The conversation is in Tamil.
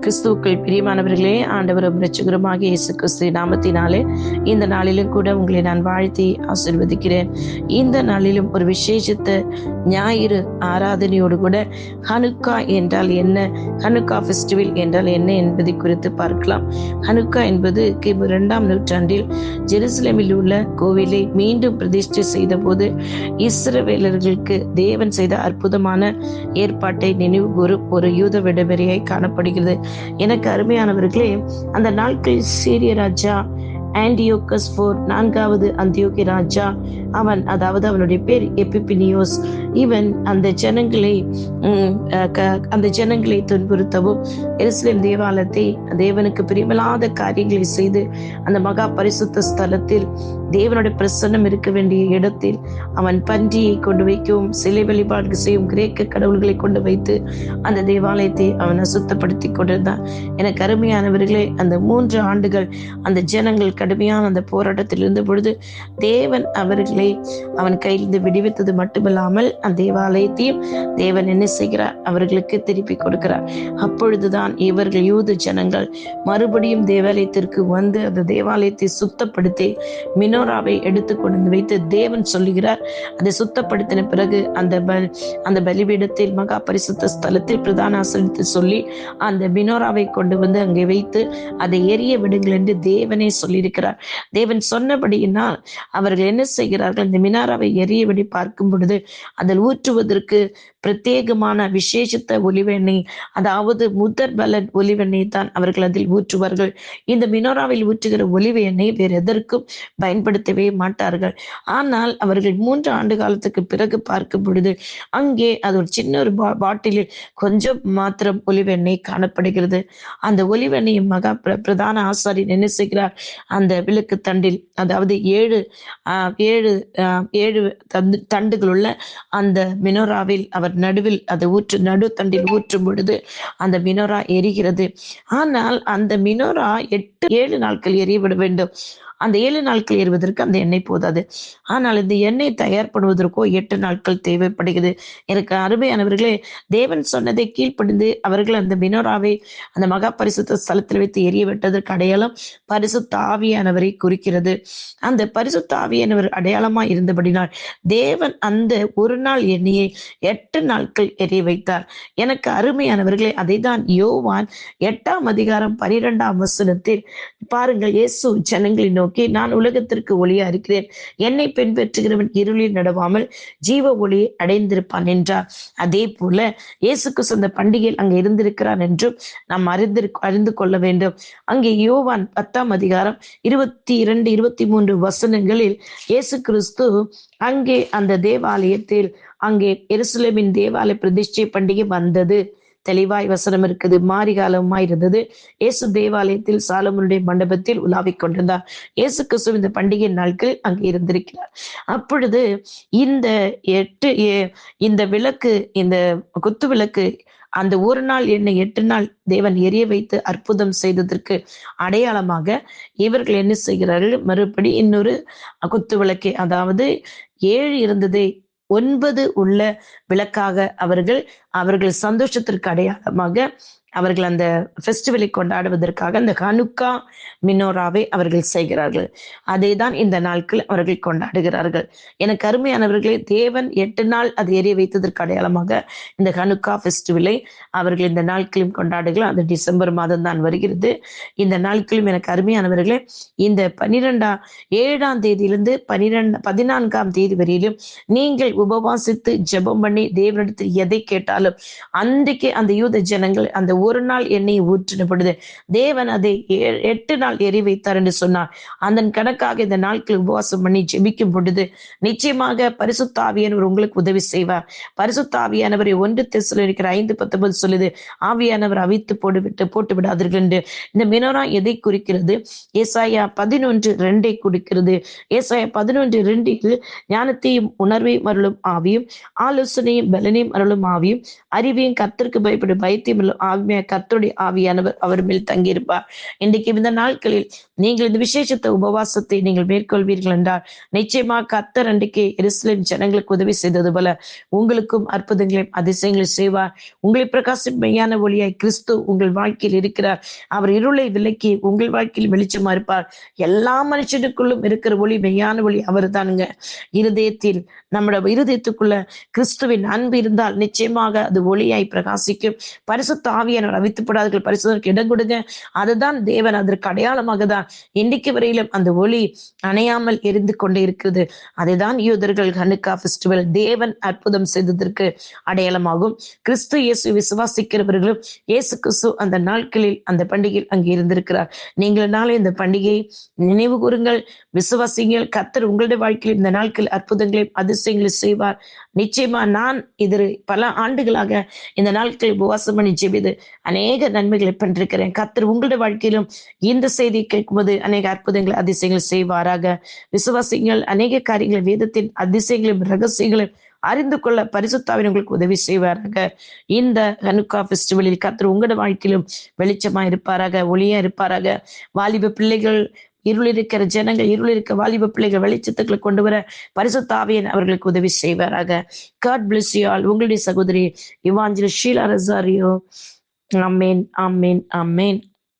கிறிஸ்துவுக்குள் பிரியமானவர்களே, ஆண்டவரும் இரட்சகருமாகிய இயேசு கிறிஸ்து நாமத்தினாலே இந்த நாளிலும் கூட உங்களை நான் வாழ்த்தி ஆசீர்வதிக்கிறேன். இந்த நாளிலும் ஒரு விசேஷித்த ஞாயிறு ஆராதனையோடு கூட ஹனுக்கா என்றால் என்ன, ஹனுக்கா ஃபெஸ்டிவல் என்றால் என்ன என்பதை குறித்து பார்க்கலாம். ஹனுக்கா என்பது கிமு 2ஆம் நூற்றாண்டில் ஜெருசலேமில் உள்ள கோவிலை மீண்டும் பிரதிஷ்டை செய்த போது இஸ்ரவேலர்களுக்கு தேவன் செய்த அற்புதமான ஏற்பாட்டை நினைவு கூறும் ஒரு யூத விடுமுறையாய் காணப்படுகிறது. எனக்கு அருமையானவர்களே, அந்த நாட்களில் சீரிய ராஜா ஆன்டியோகஸ் 4வது அந்தியோகி ராஜா, அதாவது அவனுடைய பேர் எபிபினியோஸ். இவன் அந்த ஜனங்களை துன்புறுத்தவும் எருசலேம் தேவாலயத்தை தேவனுக்கு பிரியமில்லாத காரியங்களை செய்து அந்த மகா பரிசுத்த ஸ்தலத்தில் தேவனுடைய பிரசன்னம் இருக்க வேண்டிய இடத்தில் அவன் பன்றியை கொண்டு வைக்கவும் சிலை வழிபாடு செய்யும் கிரேக்க கடவுள்களை கொண்டு வைத்து அந்த தேவாலயத்தை அவன் அசுத்தப்படுத்தி கொண்டிருந்தான். எனக்கு அருமையானவர்களே, அந்த 3 ஆண்டுகள் அந்த ஜனங்கள் கடுமையான அந்த போராட்டத்தில் இருந்த பொழுது தேவன் அவர்களை அவன் கையிலிருந்து விடுவித்தது மட்டுமில்லாமல் அந்த தேவாலயத்தையும் தேவன் என்ன செய்கிறார், அவர்களுக்கு திருப்பி கொடுக்கிறார். அப்பொழுதுதான் இவர்கள் யூத ஜனங்கள் மறுபடியும் தேவாலயத்திற்கு வந்து அந்த தேவாலயத்தை சுத்தப்படுத்தி மினோராவை எடுத்து கொண்டு வைத்து தேவன் சொல்லுகிறார், அதை சுத்தப்படுத்தின பிறகு அந்த பலிபீடத்தில் மகா பரிசுத்த ஸ்தலத்தில் பிரதான ஆசனத்தில் சொல்லி அந்த மினோராவை கொண்டு வந்து அங்கே வைத்து அதை எரிய விடுங்கள் என்று தேவனே சொல்லியிருக்கிறார். தேவன் சொன்னபடியினால் அவர்கள் என்ன செய்கிறார்கள், இந்த மினாராவை எரியபடி பார்க்கும் பொழுது அதில் ஊற்றுவதற்கு பிரத்யேகமான விசேஷித்த ஒலிவெண்ணெய், அதாவது முதற் பலன் ஒலிவெண்ணெய் தான் அவர்கள் அதில் ஊற்றுவார்கள். இந்த மினோராவில் ஊற்றுகிற ஒலிவ எண்ணெய் வேறு எதற்கும் பயன்படுத்தவே மாட்டார்கள். ஆனால் அவர்கள் 3 ஆண்டு காலத்துக்கு பிறகு பார்க்கும் பொழுது அங்கே அது ஒரு சின்ன ஒரு பாட்டிலில் கொஞ்சம் மாத்திரம் ஒலிவெண்ணெய் காணப்படுகிறது. அந்த ஒலிவெண்ணெய் மகா பிரதான ஆசாரியன் என்ன செய்கிறார், அந்த விளக்கு தண்டில், அதாவது 7 தண்டுகள் உள்ள அந்த மினோராவில் அவர் நடுவில் அதை நடு தண்டில் ஊற்றும் பொழுது அந்த மினோரா எரிகிறது. ஆனால் அந்த மினோரா 7 நாட்கள் எரியவிட வேண்டும். அந்த 7 நாட்கள் எரிவதற்கு அந்த எண்ணெய் போதாது. ஆனால் இந்த எண்ணெய் தயார் பண்ணுவதற்கோ 8 நாட்கள் தேவைப்படுகிறது. எனக்கு அருமையானவர்களே, தேவன் சொன்னதை கீழ்ப்படிந்து அவர்கள் அந்த மினோராவை அந்த மகா பரிசுத்த ஸ்தலத்தில் வைத்து எரிய விட்டதற்கு அடையாளம் பரிசுத்த ஆவியானவரை குறிக்கிறது. அந்த பரிசுத்த ஆவியானவர் அடையாளமாய் இருந்தபடினால் தேவன் அந்த ஒரு நாள் எண்ணெயை 8 நாட்கள் எரிய வைத்தார். எனக்கு அருமையானவர்களே, அதை தான் யோவான் 8ஆம் அதிகாரம் 12ஆம் வசனத்தில் பாருங்கள், இயேசு ஜனங்களை நோக்கி, நான் உலகத்திற்கு ஒளியா இருக்கிறேன், என்னை பின்பற்றுகிறவன் இருளில் நடவாமல் ஜீவ ஒளியை அடைந்திருப்பான் என்றார். அதே போல இயேசு கிறிஸ்து அந்த பண்டிகையில் அங்கே இருந்திருக்கிறார் என்றும் நாம் அறிந்து கொள்ள வேண்டும். அங்கே யோவான் 10ஆம் அதிகாரம் 22, 23 வசனங்களில் இயேசு கிறிஸ்து அங்கே அந்த தேவாலயத்தில், அங்கே எருசலேமின் தேவாலய பிரதிஷ்டை பண்டிகை வந்தது. தெளிவாய் வசனம் இருக்குது. மாரிகாலமாய் இருந்தது. இயேசு தேவாலயத்தில் சாலமோனுடைய மண்டபத்தில் உலாவிக் கொண்டிருந்தார். இயேசு கிறிஸ்து இந்த பண்டிகை நாட்கள் அங்கே இருந்திருக்கிறார். அப்பொழுது இந்த விளக்கு, இந்த குத்து விளக்கு, அந்த ஒரு நாள் எண்ணெய் 8 நாள் தேவன் எரிய வைத்து அற்புதம் செய்ததற்கு அடையாளமாக இவர்கள் என்ன செய்கிறார்கள், மறுபடி இன்னொரு குத்து விளக்கை, அதாவது 7 இருந்ததை 9 உள்ள விளக்காக அவர்கள் சந்தோஷத்திற்கு அடையாளமாக அவர்கள் அந்த ஃபெஸ்டிவலை கொண்டாடுவதற்காக அந்த ஹனுக்கா மினோராவை அவர்கள் செய்கிறார்கள். அதை தான் இந்த நாட்கள் அவர்கள் கொண்டாடுகிறார்கள். எனக்கு அருமையானவர்களே, தேவன் 8 நாள் அது எரிய வைத்ததற்கு அடையாளமாக இந்த ஹனுக்கா ஃபெஸ்டிவலை அவர்கள் இந்த நாட்களும் கொண்டாடுகிறார்கள். அது டிசம்பர் மாதம் தான் வருகிறது. இந்த நாட்களும் எனக்கு அருமையானவர்களே, இந்த 7ஆம் தேதியிலிருந்து 14ஆம் தேதி வரையிலும் நீங்கள் உபவாசித்து ஜெபம் பண்ணி தேவனிடத்தில் எதை கேட்டாலும் அன்றைக்கு அந்த யூத ஜனங்கள் அந்த ஒரு நாள் எண்ணெயை ஊற்றின பொழுது தேவன் அதை 8 நாள் எரி வைத்தார் என்று சொன்னார். அதன் கணக்காக இந்த நாட்கள் உபவாசம் பண்ணி ஜெபிக்கும் பொழுது நிச்சயமாக பரிசுத்த ஆவியானவர் உங்களுக்கு உதவி செய்வார். பரிசுத்த ஆவியானவரை 1 தெசலோனிக்கர் 5:19 சொல்லுது, ஆவியானவர் அவித்து போட்டு விடாதீர்கள் என்று. இந்த மினோரா எதை குறிக்கிறது? ஏசாயா 11:2 குறிக்கிறது. ஏசாயா 11:2 ஞானத்தையும் உணர்வையும் அருளும் ஆவியும், ஆலோசனையும் பலனையும் அருளும் ஆவியும், அறிவையும் கர்த்தருக்கு பயப்படும் பயத்தையும் ஆவியும் ஆவியானவர் கர்த்தருடைய ஆவியானவர் அவர் மேல் தங்கியிருப்பார். இன்றைக்கு இந்த நாட்களில் நீங்கள் இந்த விசேஷத்தை உபவாசத்தை நீங்கள் மேற்கொள்வீர்கள் என்றால் நிச்சயமாக கர்த்தர் அன்றைக்கு எருசலேம் ஜனங்களுக்கு உதவி செய்தது போல உங்களுக்கும் அற்புதங்களையும் அதிசயங்களையும் செய்வார். உங்களை பிரகாசம் மெய்யான ஒளியாய் கிறிஸ்து உங்கள் வாழ்க்கையில் இருக்கிறார். அவர் இருளை விலக்கி உங்கள் வாழ்க்கையில் வெளிச்சமா இருப்பார். எல்லா மனுஷனுக்குள்ளும் இருக்கிற ஒளி மெய்யான ஒளி அவர் தானுங்க. இருதயத்தில் நம்முடைய இருதயத்துக்குள்ள கிறிஸ்துவின் அன்பு இருந்தால் நிச்சயமாக அது ஒளியாய் பிரகாசிக்கும். பரிசுத்த ஆவியானவர் அவித்துப்படாதீர்கள், பரிசுத்தருக்கு இடம் கொடுங்க. அதுதான் தேவன், அதற்கு அடையாளமாக தான் இன்றைக்கு வரையிலும் அந்த ஒளி அணையாமல் எரிந்து கொண்டே இருக்கிறது. அதுதான் யூதர்கள் ஹனுக்கா ஃபெஸ்டிவல் தேவன் அற்புதம் செய்ததற்கு அடையாளமாகும். கிறிஸ்து இயேசு விசுவாசிக்கிறவர்களும் இயேசு கிறிஸ்து அந்த நாட்களில் அந்த பண்டிகையில் அங்கே இருந்திருக்கிறார். நீங்கள் நாளை இந்த பண்டிகையை நினைவு கூறுங்கள், விசுவாசிங்கள். கர்த்தர் உங்களுடைய வாழ்க்கையில் இந்த நாட்களில் அற்புதங்களையும் அதிசயங்களை செய்வார். நிச்சயமா நான் இது பல ஆண்டுகளாக இந்த நாட்களில் உபவாசம் பண்ணி ஜெபித்து அநேக நன்மைகளை பண்ணிருக்கிறேன். கர்த்தர் உங்களுடைய வாழ்க்கையிலும் இந்த செய்தி கேட்கும்போது அநேக அற்புதங்களை அதிசயங்களை செய்வாராக. விசுவாசிங்கள். அநேக காரியங்களை வேதத்தின் அதிசயங்களையும் ரகசியங்களையும் அறிந்து கொள்ள பரிசுத்தாவின் உங்களுக்கு உதவி செய்வாராக. இந்த ஹனுக்கா ஃபெஸ்டிவலில் கர்த்தர் உங்களோட வாழ்க்கையிலும் வெளிச்சமா இருப்பாராக, ஒளியா இருப்பாராக. வாலிப பிள்ளைகள், இருள் இருக்கிற ஜனங்கள், இருள் இருக்க வாலிப பிள்ளைகள் வெளிச்சத்துக்களை கொண்டு வர பரிசுத்த ஆவியானவர் அவர்களுக்கு உதவி செய்வாராக. God bless you all. உங்களுடைய சகோதரி இவாஞ்சலிஸ்ட் ஷீலா ரொசாரியோ. ஆமேன், ஆமேன், ஆமேன்.